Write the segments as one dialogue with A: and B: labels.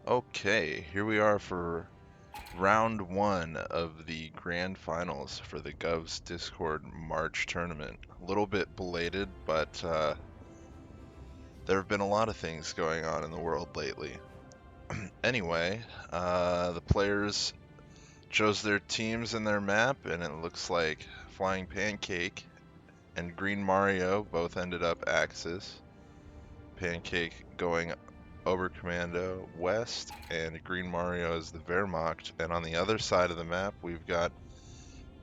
A: Okay, here we are for round one of the grand finals for the Gov's Discord March tournament. A little bit belated, but there have been a lot of things going on in the world lately. Anyway, the players chose their teams and their map, and it looks like Flying Pancake and Green Mario both ended up Axis. Pancake going Oberkommando west, and Green Mario is the Wehrmacht. And on the other side of the map, we've got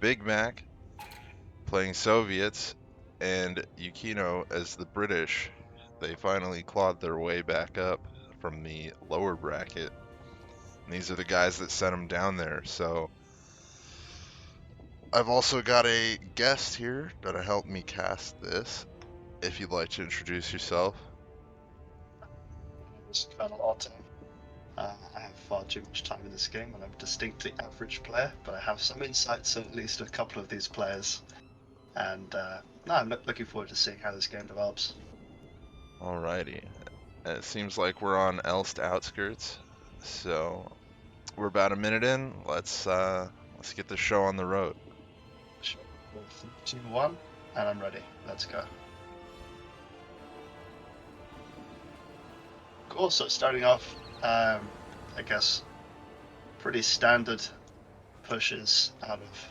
A: Big Mac playing Soviets and Yukino as the British. They finally clawed their way back up from the lower bracket. And these are the guys that sent them down there. So I've also got a guest here that'll help me cast this. If you'd like to introduce yourself.
B: This is Colonel Otto. I have far too much time in this game, and I'm a distinctly average player, but I have some insights on at least a couple of these players. And no, I'm looking forward to seeing how this game develops.
A: Alrighty. It seems like we're on Elst outskirts, so we're about a minute in. Let's get the show on the road.
B: Sure. 3, 2, 1, and I'm ready. Let's go. Cool. So starting off, I guess pretty standard pushes out of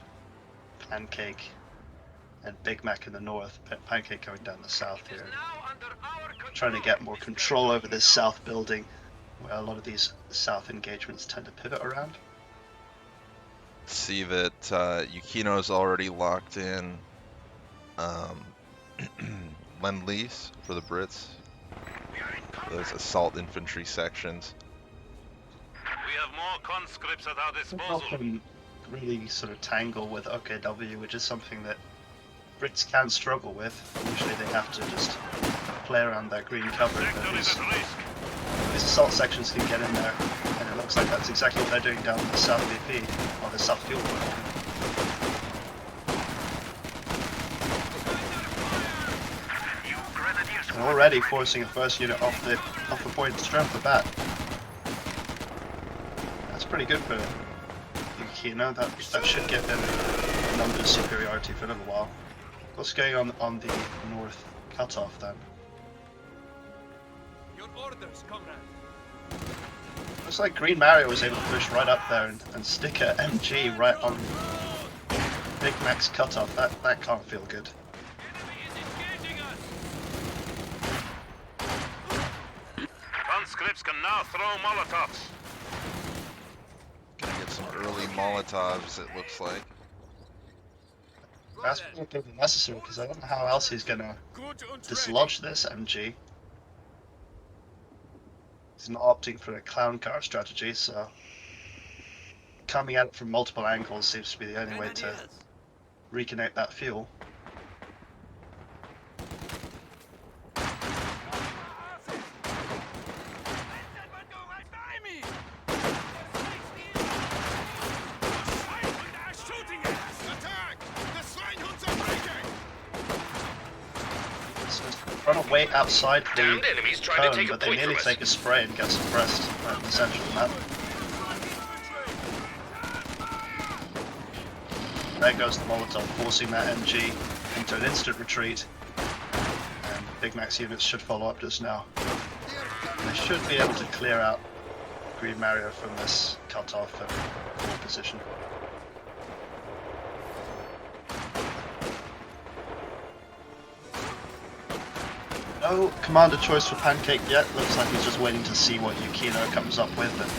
B: Pancake and Big Mac in the north. Pancake going down the south here, trying to get more control over this south building, where a lot of these south engagements tend to pivot around.
A: See that Yukino's already locked in Lend-Lease for the Brits. Those assault infantry sections.
C: We have more conscripts at our disposal.
B: Often really sort of tangle with OKW, which is something that Brits can struggle with. Usually they have to just play around their green cover. But these assault sections can get in there, and it looks like that's exactly what they're doing down in the South VP, or the South Fuel Point. And already forcing a first unit off the point straight off the bat. That's pretty good for Yukino. That should give him numbers superiority for a little while. What's going on the north cutoff then?
D: Your orders, comrade.
B: Looks like Green Mario was able to push right up there and stick a MG right on Big Mac's cutoff. That can't feel good.
C: Conscripts can now throw Molotovs.
A: Gonna get some early Molotovs, it looks like.
B: That's probably necessary because I don't know how else he's gonna dislodge this MG. He's not opting for a clown car strategy, so coming at it from multiple angles seems to be the only way to reconnect that fuel. Trying to wait outside the cone, but they nearly take a spray and get suppressed right in the center of the map. There goes the Molotov, forcing that MG into an instant retreat. And Big Mac's units should follow up just now. They should be able to clear out Green Mario from this cutoff and full position. No commander choice for Pancake yet. Looks like he's just waiting to see what Yukino comes up with and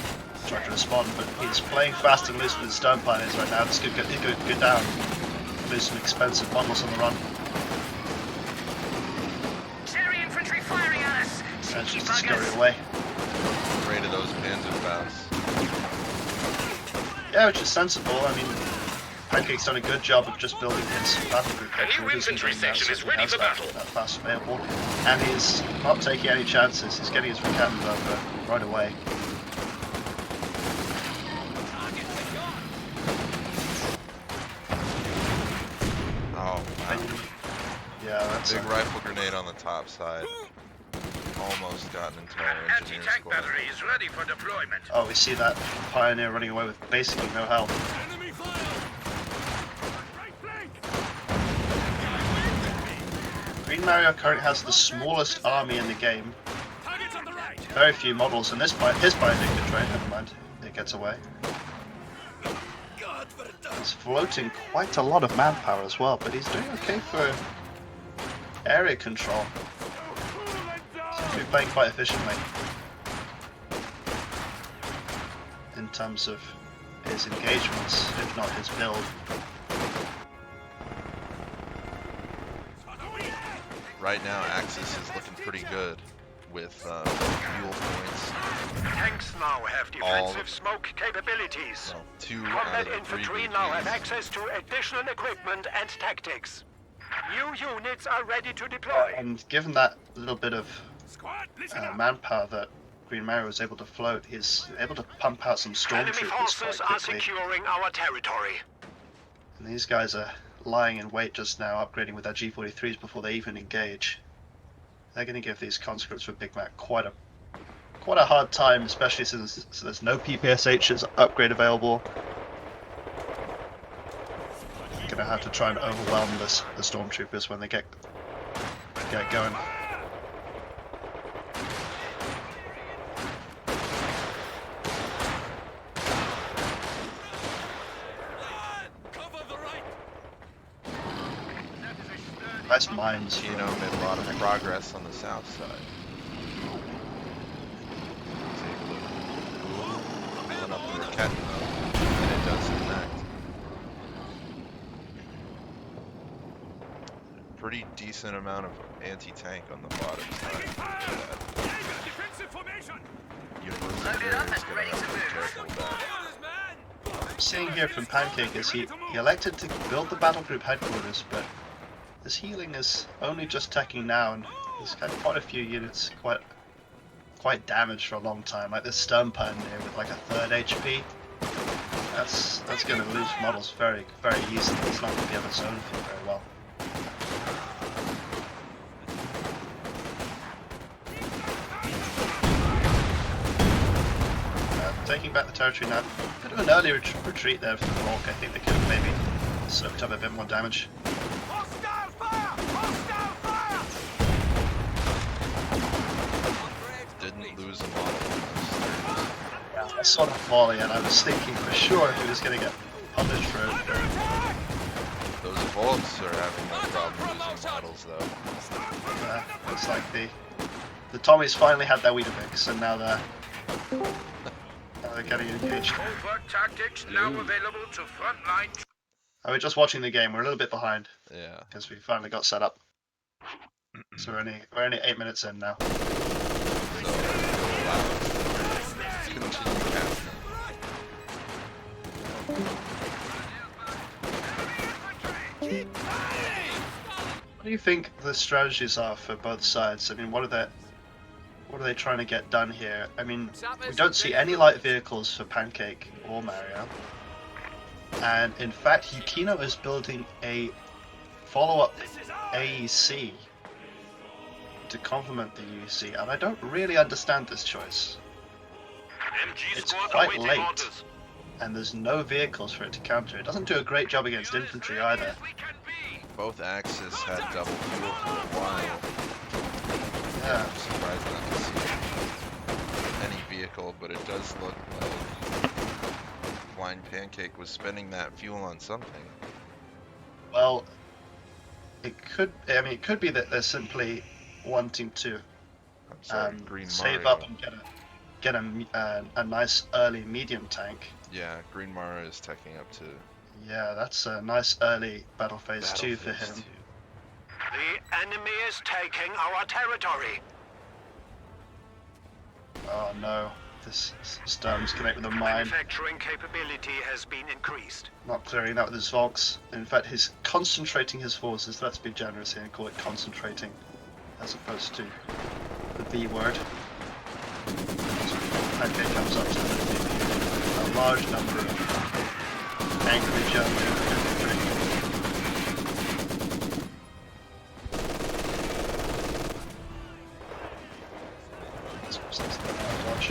B: try to respond. But he's playing fast and loose with his stone pioneers right now. This could go down. Lose some expensive models on the run.
E: Cherry infantry firing at us.
B: And just to scurry away.
A: Afraid of those Panzerfaust.
B: Yeah, which is sensible. I mean, Pancake's done a good job of just building his battle group.
C: A new infantry section is ready for battle.
B: That fast available, and he's not taking any chances. He's getting his recantant over right away.
A: Oh, wow.
B: Yeah, that's
A: Big rifle grenade on the top side. almost gotten into our engineer
E: Anti-tank
A: squad.
E: battery is ready for deployment.
B: Oh, we see that Pioneer running away with basically no health.
C: Enemy fire! Right flank!
B: Green Mario currently has the smallest army in the game.
C: Targets on the right!
B: Very few models, and his Pioneer can train. Never mind, it gets away. He's floating quite a lot of manpower as well, but he's doing okay for area control. Seems to be playing quite efficiently in terms of his engagements, if not his build.
A: Right now, Axis is looking pretty good with fuel points.
E: Tanks now have
A: All-
E: defensive smoke capabilities.
A: Well, 2 out
E: Combat
A: of the 3
E: infantry now have
A: VPs.
E: access to additional equipment and tactics. New units are ready to deploy.
B: And given that little bit of
C: Squad, listen up!
B: manpower that Green Mario was able to float, he's able to pump out some
E: Enemy
B: stormtroopers
E: forces
B: quite
E: are
B: quickly.
E: securing our territory.
B: And these guys are lying in wait just now, upgrading with their G43s before they even engage. They're going to give these conscripts for Big Mac quite a hard time, especially since there's no PPSH's upgrade available. Going to have to try and overwhelm the stormtroopers when they get going.
C: Cover the right!
B: Nice mines.
A: Chino made a lot of progress on the south side. Pulling up the rocket, and it does connect. Pretty decent amount of anti-tank on the bottom side.
C: Defensive formation!
A: Universal
E: Loaded
A: Barrier
E: up
A: is
E: and
A: gonna
E: ready
A: have
E: to
A: to be
E: move.
A: careful with that.
B: What I'm seeing here from Pancake is he elected to build the battle group headquarters, but his healing is only just teching now, and he's had quite a few units quite damaged for a long time. Like this Stern Pioneer with like a 3rd HP. That's going to lose models very easily. It's not going to be able to zone through very well. Taking back the territory now. Bit of an early retreat there for the Volk. I think they could have maybe soaked up a bit more damage.
C: Hostile fire! Hostile fire!
A: Didn't lose a model.
B: Yeah, I saw that volley and I was thinking for sure he was going to get punished for it.
C: Under attack!
A: Those Volks are having no problem losing models though.
B: It's like the Tommies finally had their Weetabix and now they're getting engaged.
E: Covert tactics now available to frontline.
B: We're just watching the game. We're a little bit behind
A: Yeah.
B: because we finally got set up. So we're only 8 minutes in now.
A: So allow us to continue capturing.
B: What do you think the strategies are for both sides? I mean, what are they trying to get done here? I mean, we don't see any light vehicles for Pancake or Mario. And in fact, Yukino is building a follow-up AEC to complement the UC, and I don't really understand this choice.
C: MG
B: It's
C: squad
B: quite
C: awaiting
B: late.
C: orders.
B: And there's no vehicles for it to counter. It doesn't do a great job against infantry either.
A: Both Axis had double fuel for a while.
B: Yeah.
A: I'm surprised not to see any vehicle, but it does look like Blind Pancake was spending that fuel on something.
B: Well, it could be that they're simply wanting to
A: I'm sorry, Green
B: save
A: Mario.
B: up and get a nice early medium tank.
A: Yeah, Green Mario is teching up to
B: Yeah, that's a nice early battle phase
A: Battle
B: 2 for
A: Phase
B: him.
A: 2.
E: The enemy is taking our territory.
B: Oh no, this Sturm's connect with a mine.
E: Manufacturing capability has been increased.
B: Not clearing that with his Volks. In fact, he's concentrating his forces. Let's be generous here and call it concentrating, as opposed to the B word. Pancake comes up to a large number of angry German infantry. Dodge.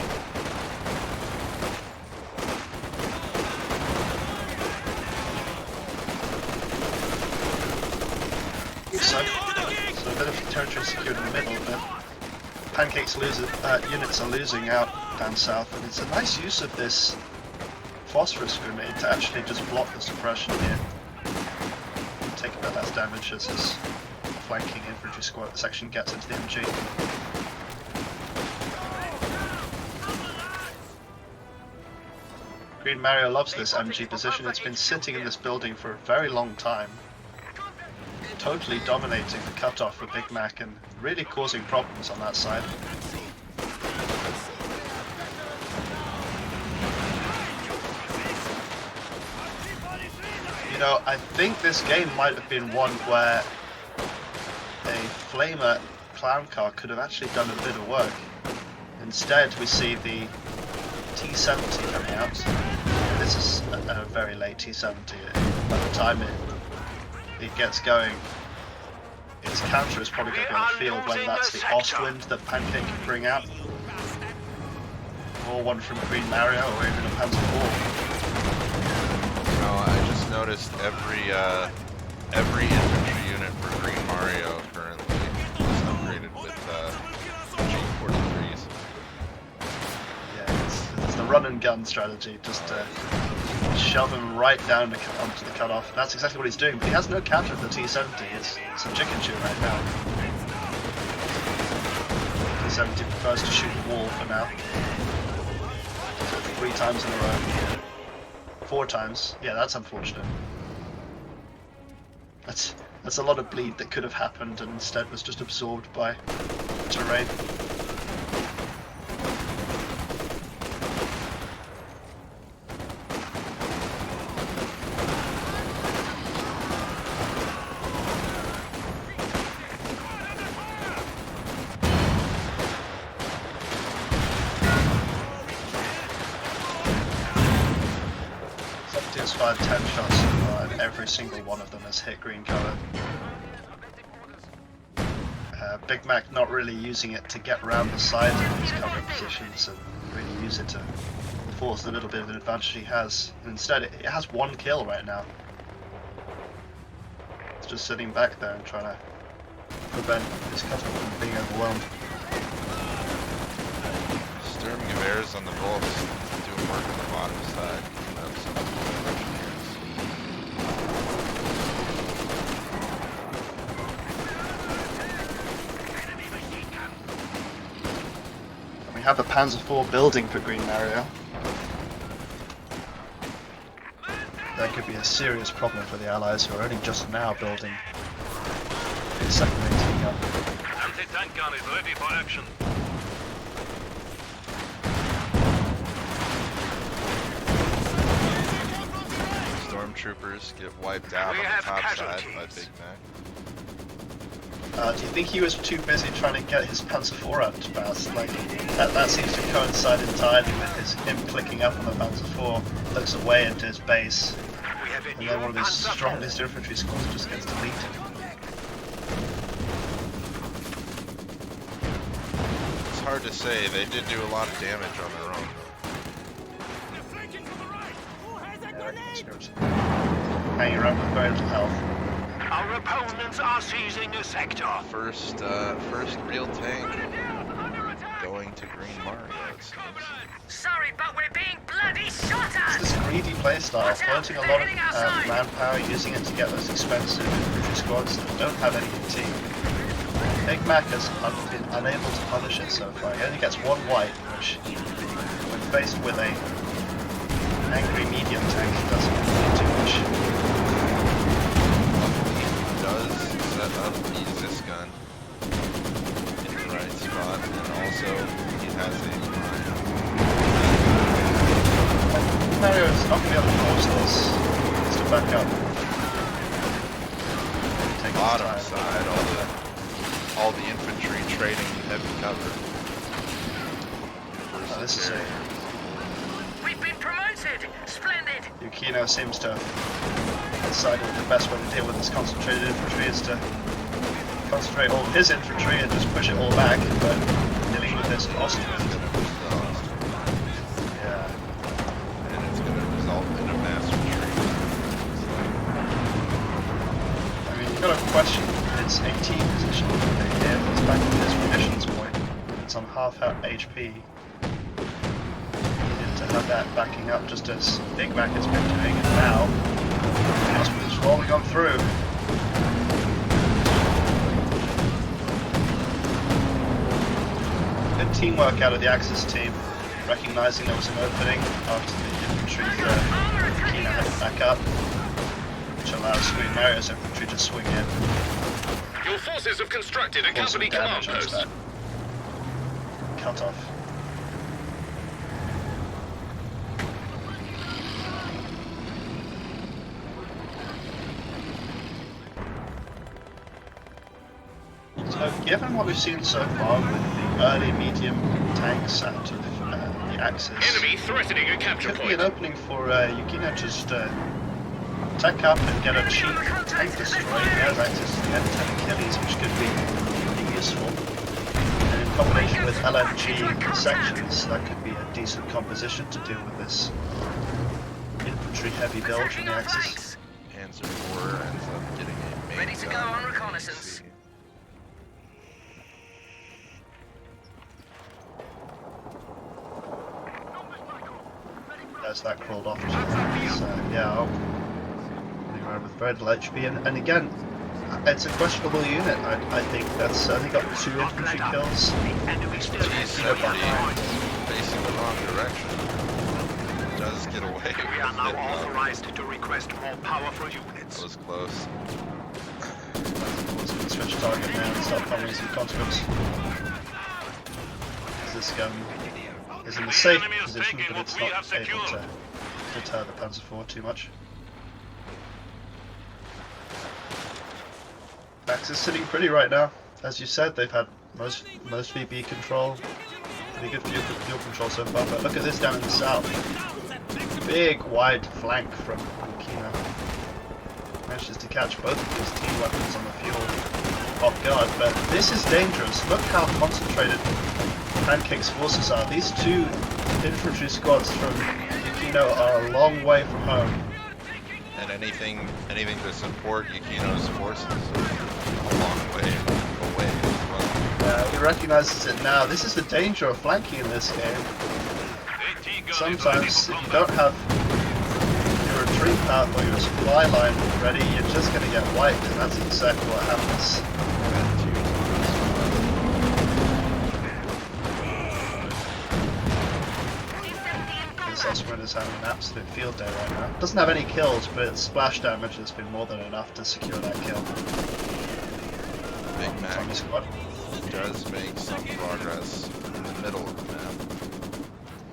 B: So a bit of territory secured in the middle, but Pancake's units are losing out down south, and it's a nice use of this phosphorus grenade to actually just block the suppression here. Take a bit less damage as his flanking infantry squad section gets into the MG. Green Mario loves this MG position. It's been sitting in this building for a very long time, totally dominating the cutoff for Big Mac and really causing problems on that side. You know, I think this game might have been one where a Flamer clown car could have actually done a bit of work. Instead, we see the T-70 coming out. This is a very late T-70. By the time it gets going, its counter is probably going to be on the field, whether that's the Ostwind that Pancake can bring out, or one from Green Mario, or even a Panzer IV.
A: I just noticed every infantry unit for Green Mario currently is upgraded with G43s.
B: Yeah, it's the run and gun strategy, just to shove him right down onto the cutoff. That's exactly what he's doing, but he has no counter for the T-70. It's a chicken shoot right now. T-70 prefers to shoot the wall for now. 3 times in a row. 4 times. Yeah, that's unfortunate. That's a lot of bleed that could have happened and instead was just absorbed by terrain. Has fired 10 shots so far, and every single one of them has hit green cover. Big Mac not really using it to get around the sides of these cover positions and really use it to force the little bit of an advantage he has. And instead, it has 1 kill right now. It's just sitting back there and trying to prevent his customer from being overwhelmed.
A: Sturmgewehr's on the Wolves doing work on the bottom side. We have a Panzer IV building for Green Mario. That could be a serious problem for the Allies, who are only just now building the second 18 gun.
C: Anti-tank gun is ready for action.
A: Stormtroopers get wiped out on the top side by Big Mac.
B: Do you think he was too busy trying to get his Panzer IV out fast? Like, that seems to coincide entirely with him clicking up on the Panzer IV, looks away into his base, and then one of his strongest infantry squads just gets deleted.
A: It's hard to say, they did do a lot of damage on their own.
B: Hanging around with very little health.
E: Our opponents are seizing a sector.
A: First real tank going to Green Mario, it seems.
D: Sorry, but we're being bloody shot at!
B: It's this greedy playstyle, floating a lot of manpower, using it to get those expensive infantry squads that don't have any fatigue. Big Mac has been unable to punish it so far. He only gets 1 white, which, when faced with a angry medium tank, doesn't really do much.
A: Set up the this gun in the right spot, and also he has a mine.
B: Mario is not going to be able to force this. He needs to back up.
A: Bottom side, all the infantry trading heavy cover.
B: This is it.
D: We've been promoted! Splendid!
B: Yukino seems to have decided the best way to deal with this concentrated infantry is to concentrate all of his infantry and just push it all back, but dealing with this just Ostwind. Yeah.
A: And it's going to result in a mass retreat.
B: I mean, you've got to question its 18 position here. It's back to this munitions point. It's on half HP. Needed to have that backing up just as Big Mac has been doing, and now Ostwind's rolling on through. Good teamwork out of the Axis team, recognizing there was an opening after the infantry Kina had to back up, which allows Queen Mario's infantry to swing in.
C: Your forces have constructed a company command post.
B: Cut off. So, given what we've seen so far with the early medium tanks out of the Axis,
C: Enemy threatening a capture
B: could be
C: point.
B: an opening for Yukino to just attack up and get a cheap tank destroyer. He has access to the M10 Achilles, which could be useful. And in combination with LMG sections, that could be a decent composition to deal with this infantry heavy build from the Axis.
A: Panzer IV ends up getting a main
D: Ready to go
A: gun.
D: on reconnaissance.
B: As that crawled off. So, yeah, anywhere with very little HP. And again, it's a questionable unit. I think that's only got 2 infantry kills.
A: G70 facing the wrong direction. Does get away.
E: We are now authorized to request more powerful units.
A: That was close.
B: Let's switch target now and start following some conscripts. This gun is in a safe position, but it's not able to deter the Panzer IV too much. Axis sitting pretty right now. As you said, they've had most VB control, pretty good fuel control so far, but look at this down in the south. Big wide flank from Kino. Manages to catch both of these team weapons on the fuel off guard, but this is dangerous. Look how concentrated Pancake's forces are. These 2 infantry squads from Yukino are a long way from home.
A: And anything to support Yukino's forces a long way away as well.
B: He recognizes it now. This is the danger of flanking in this game. Sometimes if you don't have your retreat path or your supply line ready, you're just going to get wiped, and that's exactly what happens. This Ostwind is having an absolute field day right now. Doesn't have any kills, but its splash damage has been more than enough to secure that kill.
A: Big Mac
B: Tourney squad.
A: does make some progress in the middle of the map.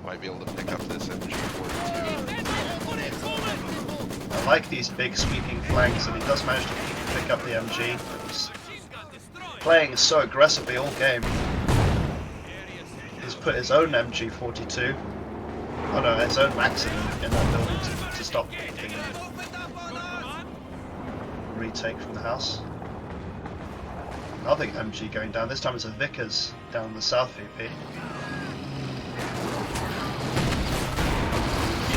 A: Might be able to pick up this MG42.
B: I like these big sweeping flanks, and he does manage to pick up the MG. He's playing so aggressively all game. He's put his own MG42, oh no, his own Maxim in that building to stop the retake from the house. Another MG going down, this time it's a Vickers down the south VP. You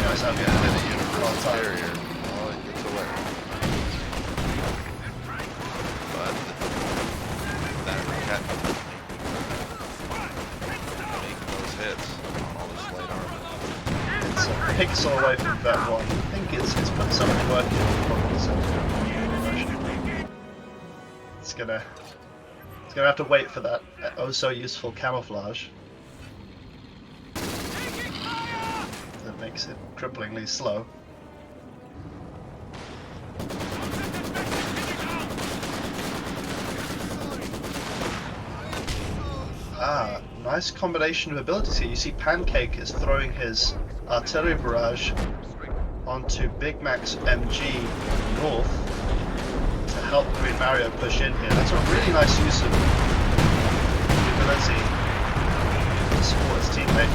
B: know, it's having
A: The universal
B: hard time.
A: barrier. Well, it gets away. But that cat making those hits on all this light armor.
B: It's a pixel away from that one. I think it's put so much work in. It's gonna have to wait for that oh so useful camouflage. That makes it cripplingly slow. Ah, nice combination of abilities here. You see Pancake is throwing his artillery barrage onto Big Mac's MG north to help Green Mario push in here. That's a really nice use of ability to support his teammate.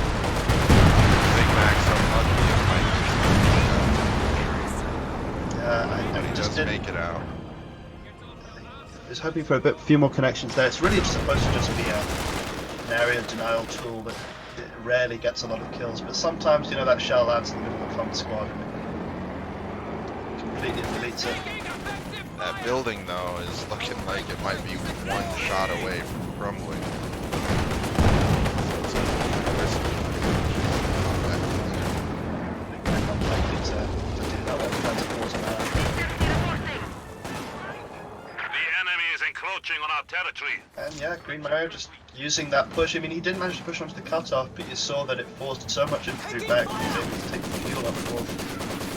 A: Big Mac's unlucky.
B: I
A: He
B: just
A: does
B: did.
A: make it out.
B: I was hoping for a few more connections there. It's really supposed to just be an area denial tool that it rarely gets a lot of kills, but sometimes, you know, that shell lands in the middle of a fun squad and it completely deletes it.
A: That building, though, is looking like it might be one shot away from crumbling. So it's risky.
B: I'm likely to do that one trying to force him out.
C: The enemy is encroaching on our territory.
B: And yeah, Green Mario just using that push. I mean, he didn't manage to push onto the cutoff, but you saw that it forced so much infantry back that he was able to take the fuel up north.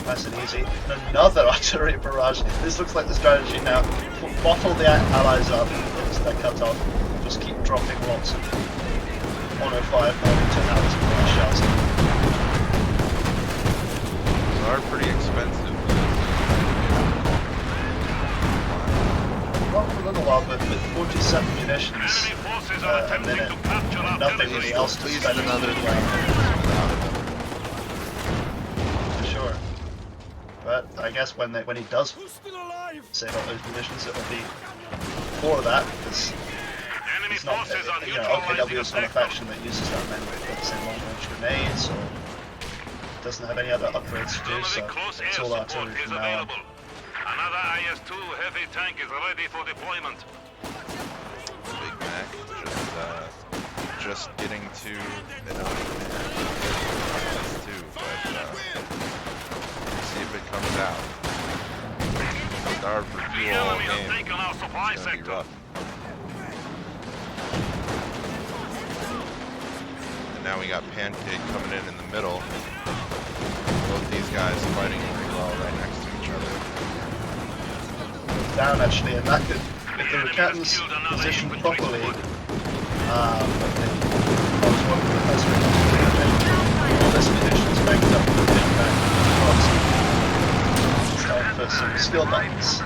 B: Nice and easy. And another artillery barrage. This looks like the strategy now. Bottle the allies up into their cutoff. Just keep dropping lots of 105 Mornington hours of barrage shells.
A: Those are pretty expensive.
B: Not for a little while, but with 47 munitions
C: Enemy forces
B: a
C: are attempting
B: minute,
C: to capture our
B: nothing
C: territory.
B: really else to
A: At least
B: spend
A: another 3
B: round.
A: minutes without it.
B: For sure. But I guess when he does save up those munitions, it'll be for that, because
C: Enemy
B: it's not,
C: forces are
B: you know,
C: neutralizing
B: OKW is not a faction that uses that many, let's say, long-range grenades, or doesn't have any other upgrades to do, so
C: close
B: it's
C: air
B: all
C: support
B: artillery
C: is
B: from now on.
C: available. Another IS-2 heavy tank is ready for deployment.
A: Big Mac just getting to enough too, but see if it comes out. Starve for
C: The
A: fuel all
C: enemy has
A: game.
C: taken our supply
A: It's gonna be
C: sector.
A: rough. And now we got Pancake coming in the middle. Both these guys fighting pretty well right next to each other.
B: Down actually, and that could, if the Recatans positioned properly, all this munition is backed up with a big bang for some skill buttons.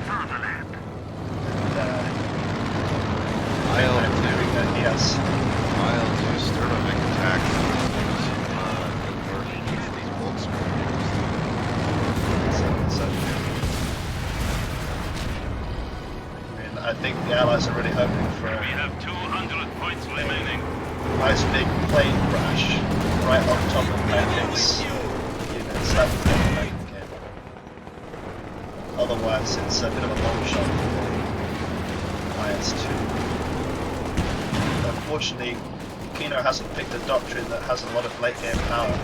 B: And yes,
A: IL-2 Sternovic attack. Good work against these bulk
B: so, I think the Allies are really hoping for
C: We
B: a
C: have 200 points remaining.
B: nice big plane crash right on top of Pancake's units. That would make the game. Otherwise, it's a bit of a long shot for IS-2. Unfortunately, Kino hasn't picked a doctrine that has a lot of late game power.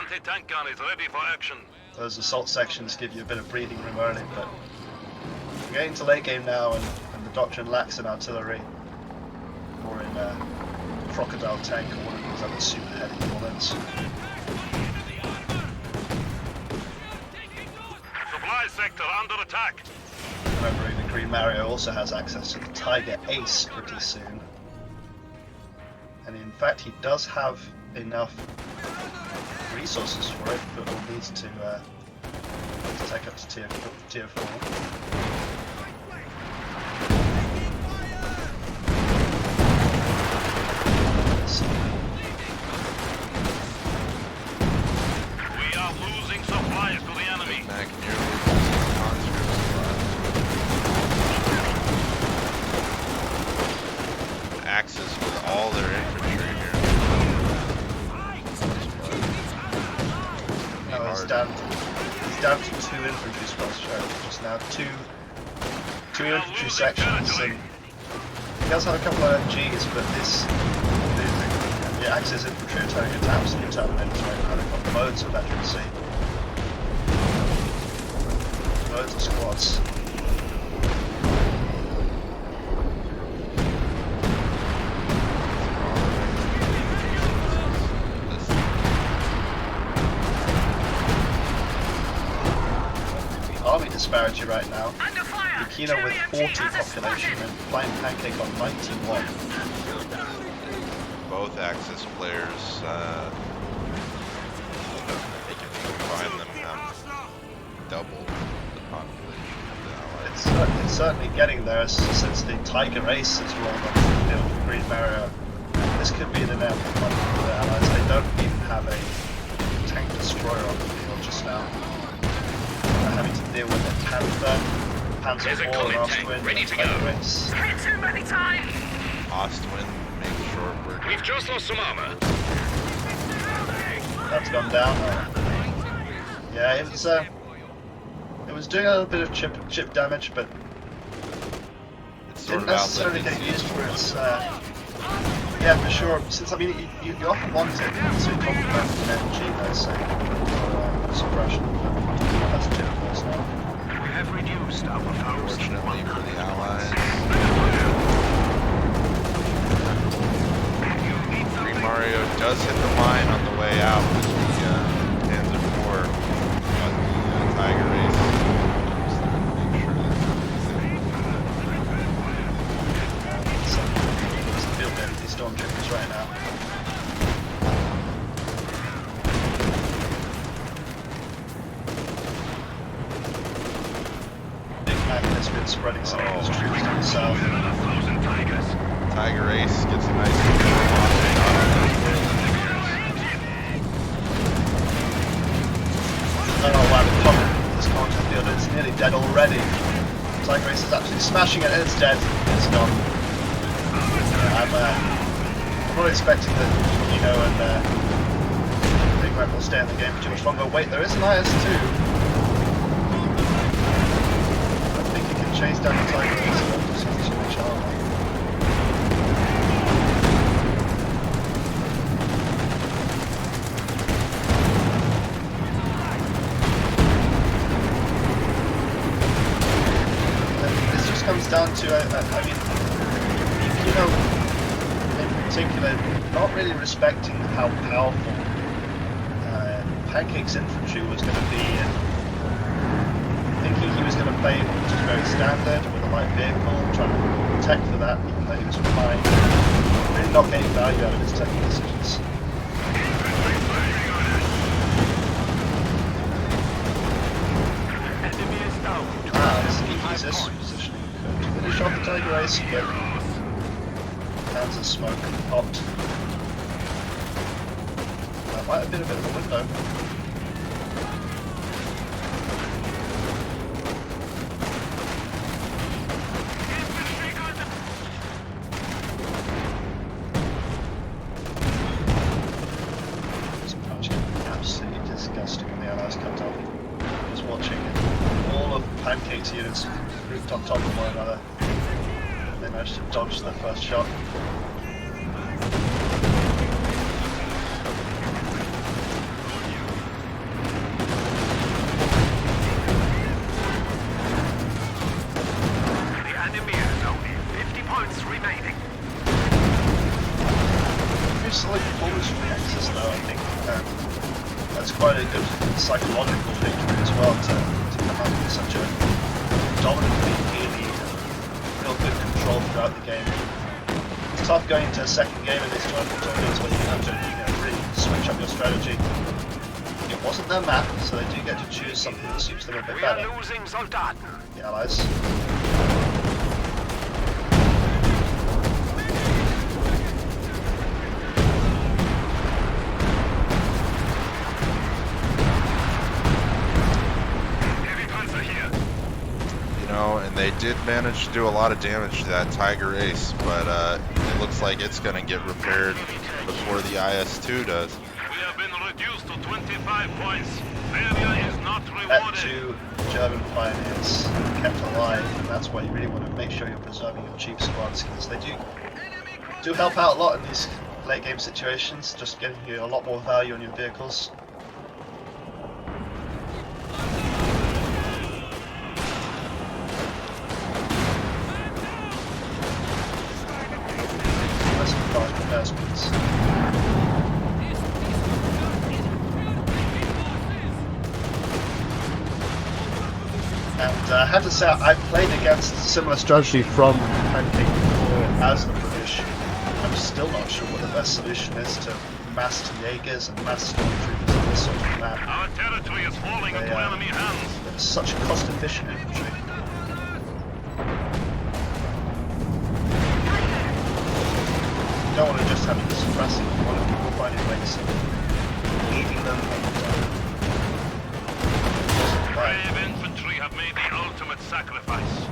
C: Anti-tank gun is ready for action.
B: Those assault sections give you a bit of breathing room early, but we're getting to late game now, and the doctrine lacks in artillery, or in crocodile tank, or one of those other super heavy bullets.
C: Supply sector under attack.
B: Remembering that Green Mario also has access to the Tiger Ace pretty soon. And in fact, he does have enough resources for it, but will need to take up to tier 4.
C: We are losing supplies to the enemy.
A: Mac nearly losing conscripts. Axis with all their infantry here.
B: No, he's down to 2 infantry spots, just now. Two infantry sections, and he does have a couple of MGs, but the Axis infantry are turning into absolute terminators right now. They've got loads of veterancy. Loads of squads. Army disparity right now.
D: Under fire!
B: Yukino with 40 population and Flying Pancake on 91.
A: Both Axis players, if you combine them, have double the population of the Allies.
B: It's certainly getting there since the Tiger Ace has rolled onto the field for Green Mario. This could be the nail for the Allies. They don't even have a tank destroyer on the field just now. They're having to deal with a Panther, Panzer
D: There's a
B: War,
D: combat
B: Last
D: tank
B: Wind,
D: ready
B: and
D: to go.
B: Tiger Ace.
D: Hit too many times!
A: Ostwind, make short work.
C: We've just lost some armor.
B: That's gone down. Yeah, it was doing a little bit of chip damage, but
A: It's sort
B: didn't
A: of
B: necessarily
A: outlived
B: get
A: its
B: used for its. Yeah, for sure. Since I mean, you often want it to complement an energy, let's say, or suppression. That's typical now.
E: We have reduced our foes.
A: Fortunately for the Allies. Green Mario does hit the line on the way out with the Panzer IV, but the Tiger Race comes through to make sure that
B: It's a field of empty stormtroopers right now. Big Mac has been spreading some of his troops to the south.
A: Tiger Ace gets a nice control on it.
B: Oh wow, the comet this contact field is nearly dead already. Tiger Race is absolutely smashing it and it's dead. It's gone. I'm not expecting that Kino and Big Mac will stay in the game for too much longer. Wait, there is an IS-2. I think he can chase down the Tiger Race without just having too much armor. Comes down to, I mean, you know, in particular, not really respecting how powerful Pancake's infantry was going to be, and thinking he was going to play just very standard with a light vehicle, trying to protect for that, even though he was flying, really not getting value out of his technical decisions. Let's use this positioning. Finish off the Tiger Ace and get cans of smoke popped. That might have been a bit of a window. This punch is absolutely disgusting when the Allies cut off. Just watching all of Pancake's units grouped on top of one another. They managed to dodge their first shot.
E: The enemy has only 50 points remaining.
B: Very solid performance from the Axis though, I think. That's quite a good psychological victory as well to come out with such a dominant lead, real good control throughout the game. It's tough going into a second game in these tournaments when you have to really switch up your strategy. It wasn't their map, so they do get to choose something that suits them a bit
E: We
B: better.
E: are losing Soldaten.
B: The Allies.
A: And they did manage to do a lot of damage to that Tiger Ace, but it looks like it's going to get repaired before the IS-2 does.
C: We have been reduced to 25 points. Failure is not
B: That
C: rewarded.
B: two German pioneers kept alive, and that's why you really want to make sure you're preserving your chief squads, because they do help out a lot in these late game situations, just getting you a lot more value on your vehicles. And I have to say, I've played against similar strategy from Pancake before as the British. I'm still not sure what the best solution is to mass Jaegers and mass stormtroopers on this sort of map.
C: Our territory is falling into enemy hands.
B: They're such cost-efficient infantry. You don't want to just have them suppressing, you want to find ways of leading them.
C: Brave infantry have made the ultimate sacrifice.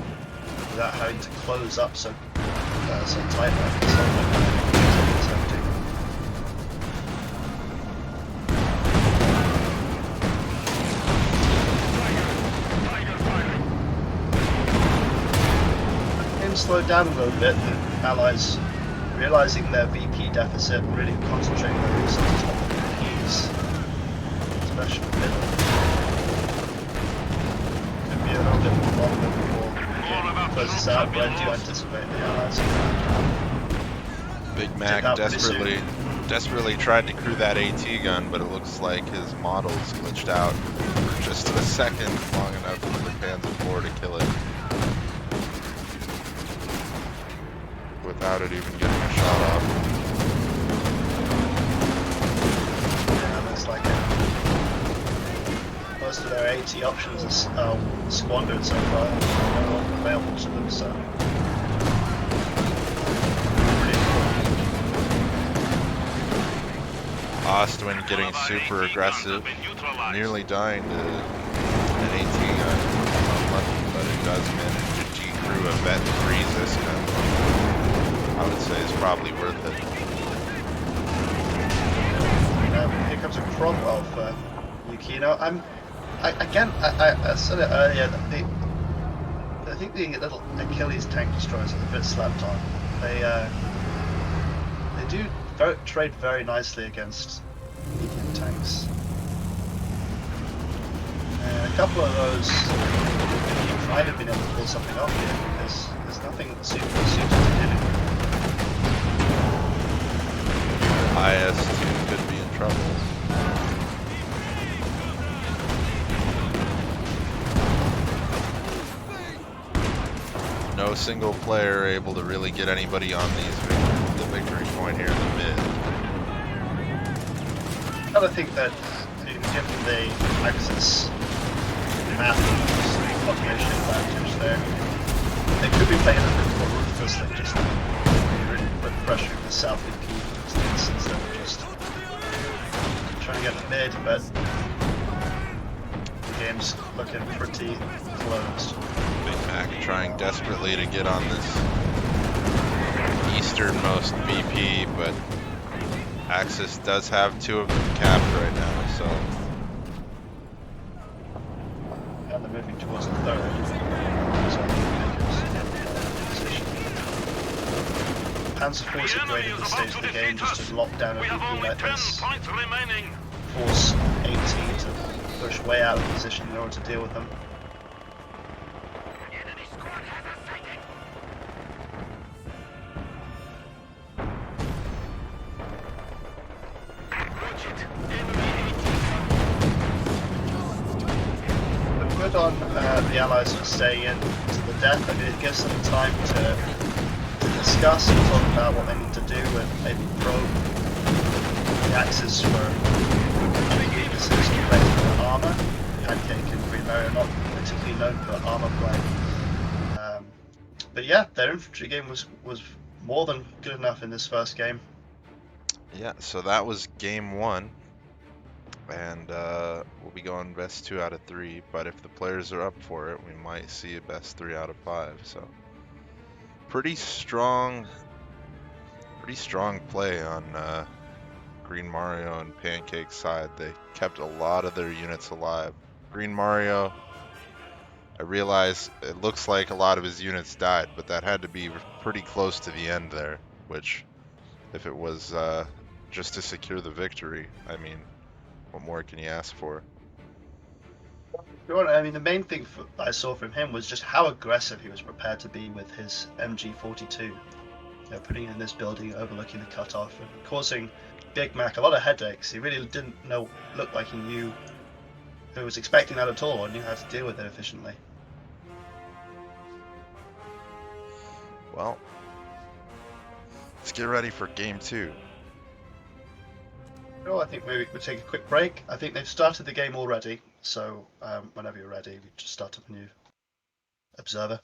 B: Without having to close up so so tight left. So it's empty. Game slowed down a little bit. The Allies realizing their VP deficit and really concentrating their resources on the VPs, especially in the middle. Could be a little bit more longer before the game closes out, but I do anticipate the Allies.
A: Big Mac desperately tried to crew that AT gun, but it looks like his model's glitched out for just a second, long enough for the Panzer IV to kill it. Without it even getting a shot off.
B: Yeah, looks like most of their AT options are squandered so far. They're no longer available to them, so.
A: Ostwin getting super aggressive, nearly dying to an AT gun. Unlucky, but it does manage to decrew a vet and freeze this gun. I would say it's probably worth it.
B: Here comes a Cromwell for Yukino. I said it earlier. I think the little Achilles tank destroyers are a bit slept on. They do trade very nicely against medium tanks. A couple of those might have been able to pull something off here because there's nothing super suited to do.
A: IS-2 could be in trouble. No single player able to really get anybody on the victory point here in the mid.
B: I think that given the Axis map population advantage there, they could be playing a bit more ruthlessly, just really put pressure in the South VP instead of just trying to get the mid, but the game's looking pretty closed.
A: Big Mac trying desperately to get on this easternmost VP, but Axis does have two of them capped right now, so.
B: And they're moving towards the third. Panzer IV is a great at this stage of the game just to lock down a VP like this. Force 18 to push way out of position in order to deal with them. Good on the Allies for staying in to the death. I mean, it gives them time to discuss and talk about what they need to do and maybe probe the Axis for any weaknesses related to armour. Pancake and Green Mary are not particularly known for armour play. But yeah, their infantry game was more than good enough in this first game.
A: Yeah, so that was game one. And we'll be going best 2 out of 3, but if the players are up for it, we might see a best 3 out of 5. So pretty strong play on Green Mario and Pancake's side. They kept a lot of their units alive. Green Mario, I realize it looks like a lot of his units died, but that had to be pretty close to the end there, which if it was just to secure the victory, I mean, what more can you ask for?
B: I mean, the main thing I saw from him was just how aggressive he was prepared to be with his MG42. You know, putting in this building, overlooking the cutoff, and causing Big Mac a lot of headaches. He really didn't look like he knew who was expecting that at all, or knew how to deal with it efficiently.
A: Well, let's get ready for game 2.
B: Well, I think maybe we'll take a quick break. I think they've started the game already, so whenever you're ready, we just start up a new observer.